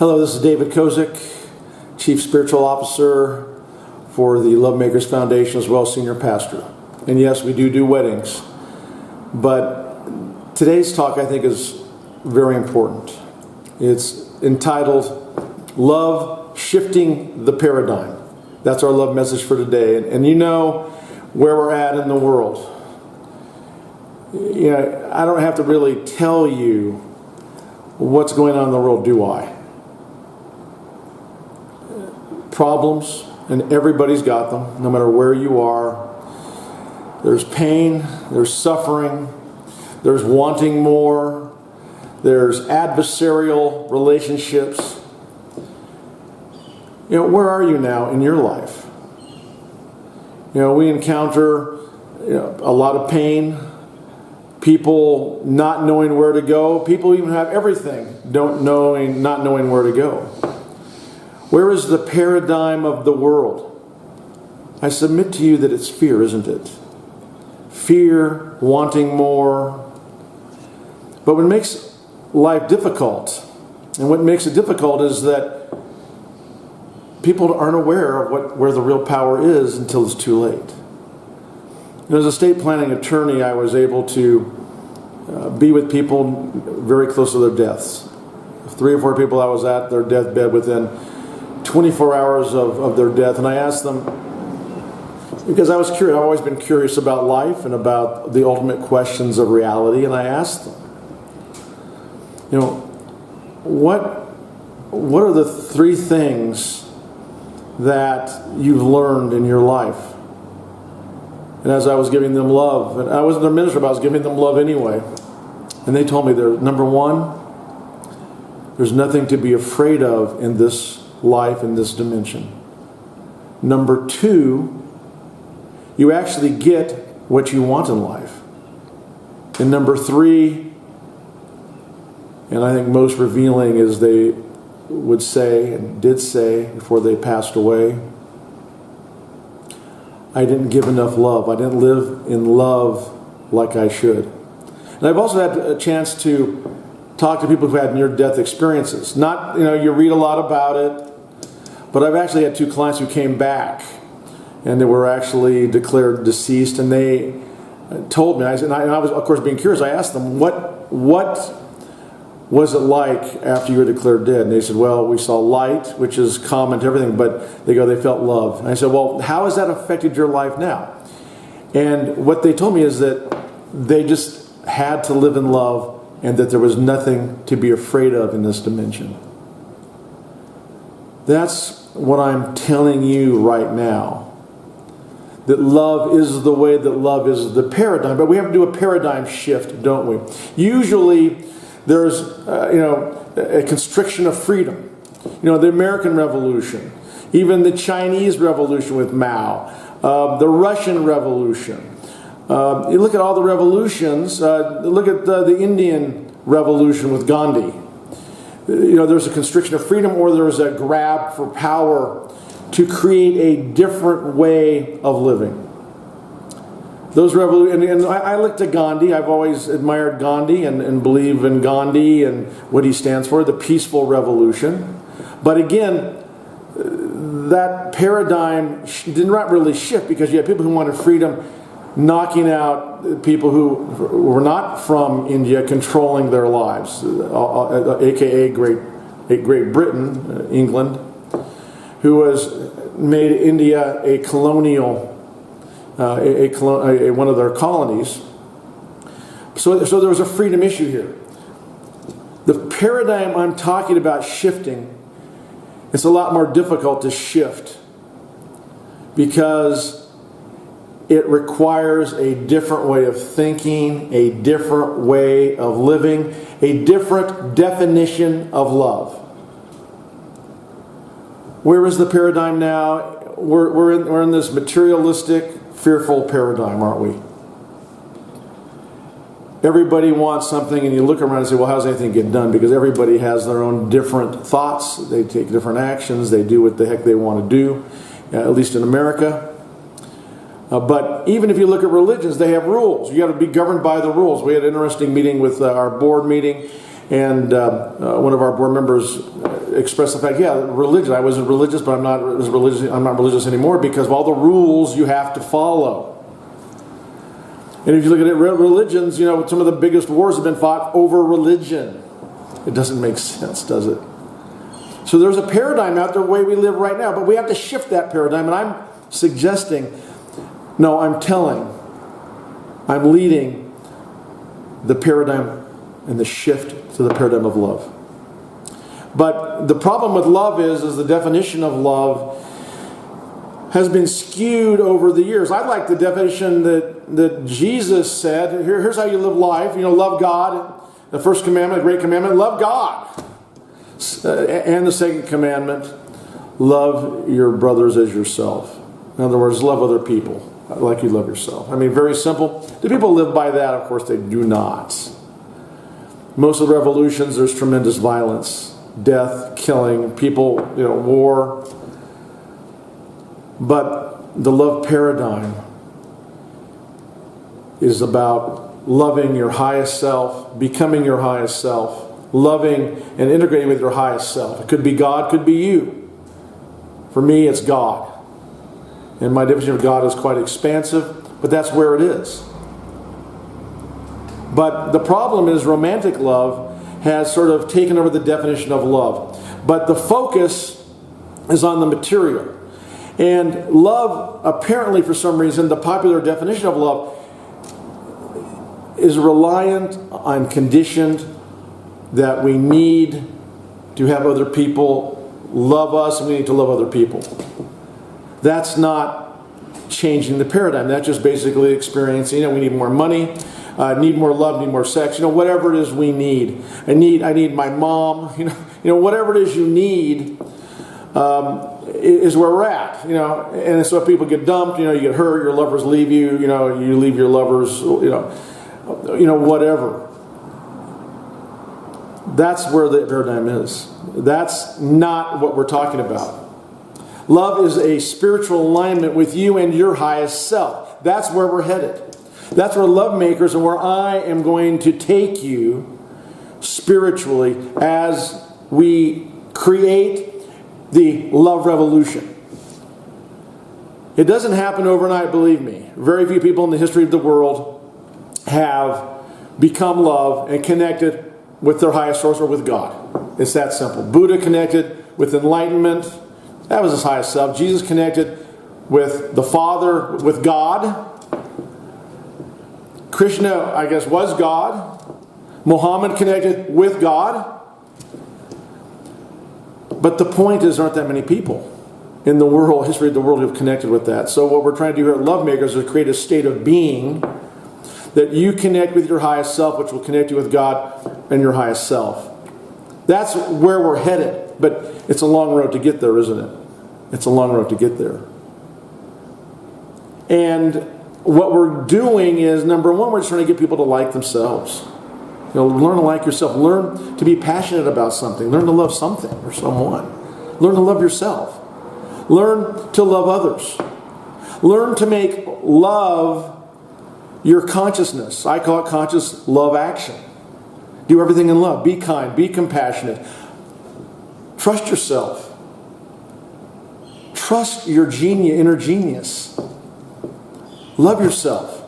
Hello, this is David Kozich, Chief Spiritual Officer for the LoveMakers Foundation, as well as Senior Pastor. And yes, we do weddings. But today's talk, I think, is very important. It's entitled, Love Shifting the Paradigm. That's our love message for today. And you know where we're at in the world. You know, I don't have to really tell you what's going on in the world, do I? Problems, and everybody's got them, no matter where you are. There's pain, there's suffering, there's wanting more, there's adversarial relationships. You know, where are you now in your life? You know, we encounter a lot of pain, people not knowing where to go, people even have everything, not knowing where to go. Where is the paradigm of the world? I submit to you that it's fear, isn't it? Fear, wanting more. But what makes life difficult, and what makes it difficult, is that people aren't aware of where the real power is until it's too late. And as a estate planning attorney, I was able to be with people very close to their deaths. 3 or 4 people I was at their deathbed within 24 hours of their death, and I asked them, because I was curious, I've always been curious about life and about the ultimate questions of reality, and I asked them, you know, what are the 3 things that you've learned in your life? And as I was giving them love, and I wasn't their minister, but I was giving them love anyway, and they told me, number 1, there's nothing to be afraid of in this life, in this dimension. Number 2, you actually get what you want in life. And number 3, and I think most revealing, is they would say, and did say before they passed away, I didn't give enough love. I didn't live in love like I should. And I've also had a chance to talk to people who've had near-death experiences. Not, you read a lot about it, but I've actually had 2 clients who came back and they were actually declared deceased, and they told me, and I was, of course, being curious, I asked them, what was it like after you were declared dead? And they said, well, we saw light, which is common to everything, but they felt love. And I said, well, how has that affected your life now? And what they told me is that they just had to live in love, and that there was nothing to be afraid of in this dimension. That's what I'm telling you right now. That love is the way, that love is the paradigm. But we have to do a paradigm shift, don't we? Usually there's a constriction of freedom. The American Revolution, even the Chinese Revolution with Mao, the Russian Revolution. You look at all the revolutions, look at the Indian Revolution with Gandhi. There's a constriction of freedom, or there's a grab for power to create a different way of living. Those and I looked at Gandhi. I've always admired Gandhi and believe in Gandhi and what he stands for, the peaceful revolution. But again, that paradigm did not really shift, because you had people who wanted freedom knocking out people who were not from India, controlling their lives, aka Great Britain, England, who made India a colonial, one of their colonies. So there was a freedom issue here. The paradigm I'm talking about shifting, it's a lot more difficult to shift, because it requires a different way of thinking, a different way of living, a different definition of love. Where is the paradigm now? We're in this materialistic, fearful paradigm, aren't we? Everybody wants something, and you look around and say, well, how does anything get done? Because everybody has their own different thoughts. They take different actions. They do what the heck they want to do, at least in America. But even if you look at religions, they have rules. You got to be governed by the rules. We had an interesting meeting with our board meeting, and one of our board members express the fact, yeah, religion. I wasn't religious, but I'm not religious anymore because of all the rules you have to follow. And if you look at it, religions, some of the biggest wars have been fought over religion. It doesn't make sense, does it? So there's a paradigm out there, the way we live right now, but we have to shift that paradigm. And I'm suggesting, no, I'm leading the paradigm and the shift to the paradigm of love. But the problem with love is the definition of love has been skewed over the years. I like the definition that Jesus said. Here's how you live life. Love God. The first commandment, the great commandment, love God. And the second commandment, love your brothers as yourself. In other words, love other people like you love yourself. Very simple. Do people live by that? Of course they do not. Most of the revolutions, there's tremendous violence, death, killing, people, war. But the love paradigm is about loving your highest self, becoming your highest self, loving and integrating with your highest self. It could be God, could be you. For me, it's God. And my definition of God is quite expansive, but that's where it is. But the problem is romantic love has sort of taken over the definition of love. But the focus is on the material. And love, apparently for some reason, the popular definition of love is reliant on conditioned that we need to have other people love us and we need to love other people. That's not changing the paradigm. That's just basically experiencing, we need more money, need more love, need more sex, whatever it is we need. I need my mom, whatever it is you need is where we're at, and so if people get dumped, you get hurt, your lovers leave you, you leave your lovers, whatever. That's where the paradigm is. That's not what we're talking about. Love is a spiritual alignment with you and your highest self. That's where we're headed. That's where LoveMakers and where I am going to take you spiritually as we create the love revolution. It doesn't happen overnight, believe me. Very few people in the history of the world have become love and connected with their highest source or with God. It's that simple. Buddha connected with enlightenment. That was his highest self. Jesus connected with the Father, with God. Krishna, I guess, was God. Muhammad connected with God. But the point is, there aren't that many people in the world, history of the world, who have connected with that. So what we're trying to do here at LoveMakers is create a state of being that you connect with your highest self, which will connect you with God and your highest self. That's where we're headed. But it's a long road to get there, isn't it? It's a long road to get there. And what we're doing is, number one, we're just trying to get people to like themselves. Learn to like yourself. Learn to be passionate about something. Learn to love something or someone. Learn to love yourself. Learn to love others. Learn to make love your consciousness. I call it conscious love action. Do everything in love. Be kind. Be compassionate. Trust yourself. Trust your inner genius. Love yourself.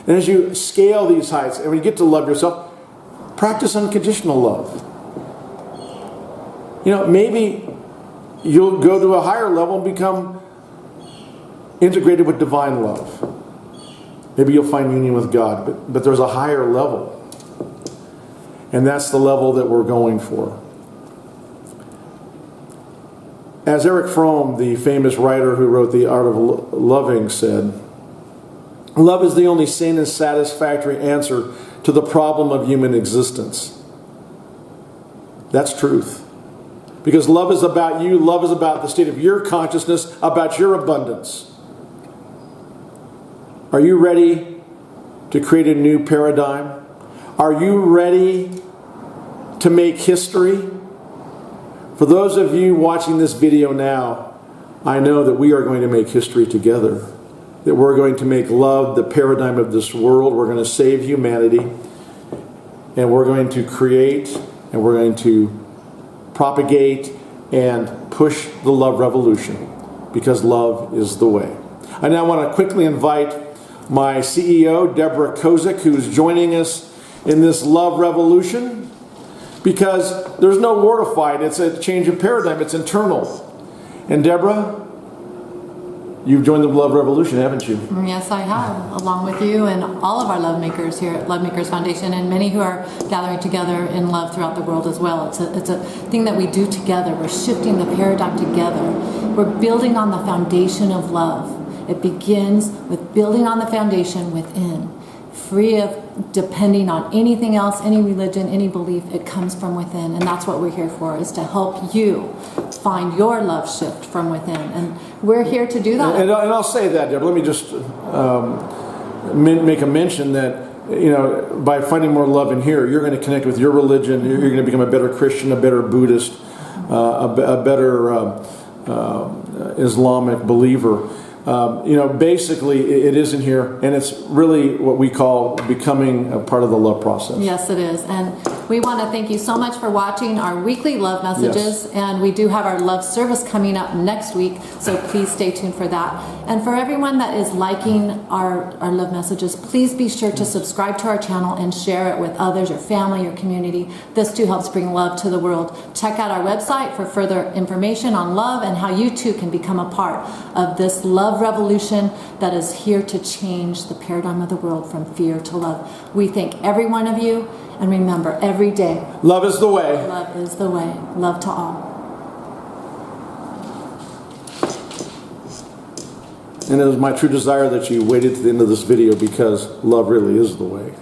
And as you scale these heights, and when you get to love yourself, practice unconditional love. Maybe you'll go to a higher level and become integrated with divine love. Maybe you'll find union with God, but there's a higher level. And that's the level that we're going for. As Eric Fromm, the famous writer who wrote The Art of Loving, said, love is the only sane and satisfactory answer to the problem of human existence. That's truth. Because love is about you. Love is about the state of your consciousness, about your abundance. Are you ready to create a new paradigm? Are you ready to make history? For those of you watching this video now, I know that we are going to make history together. That we're going to make love the paradigm of this world. We're going to save humanity. And we're going to create and we're going to propagate and push the love revolution, because love is the way. I now want to quickly invite my CEO, Deborah Kozich, who's joining us in this love revolution, because there's no war to fight. It's a change of paradigm. It's internal. And Deborah, you've joined the love revolution, haven't you? Yes, I have, along with you and all of our love makers here at LoveMakers Foundation, and many who are gathering together in love throughout the world as well. It's a thing that we do together. We're shifting the paradigm together. We're building on the foundation of love. It begins with building on the foundation within, free of depending on anything else, any religion, any belief. It comes from within, and that's what we're here for, is to help you find your love shift from within, and we're here to do that. And I'll say that, Deborah. Let me just make a mention that, you know, by finding more love in here, you're going to connect with your religion. You're going to become a better Christian, a better Buddhist, a better Islamic believer. You know, basically, it isn't here, and it's really what we call becoming a part of the love process. Yes, it is. And we want to thank you so much for watching our weekly love messages. Yes. And we do have our love service coming up next week, so please stay tuned for that. And for everyone that is liking our love messages, please be sure to subscribe to our channel and share it with others, your family, your community. This too helps bring love to the world. Check out our website for further information on love and how you too can become a part of this love revolution that is here to change the paradigm of the world from fear to love. We thank every one of you, and remember, every day, love is the way. Love is the way. Love to all. And it is my true desire that you waited to the end of this video, because love really is the way.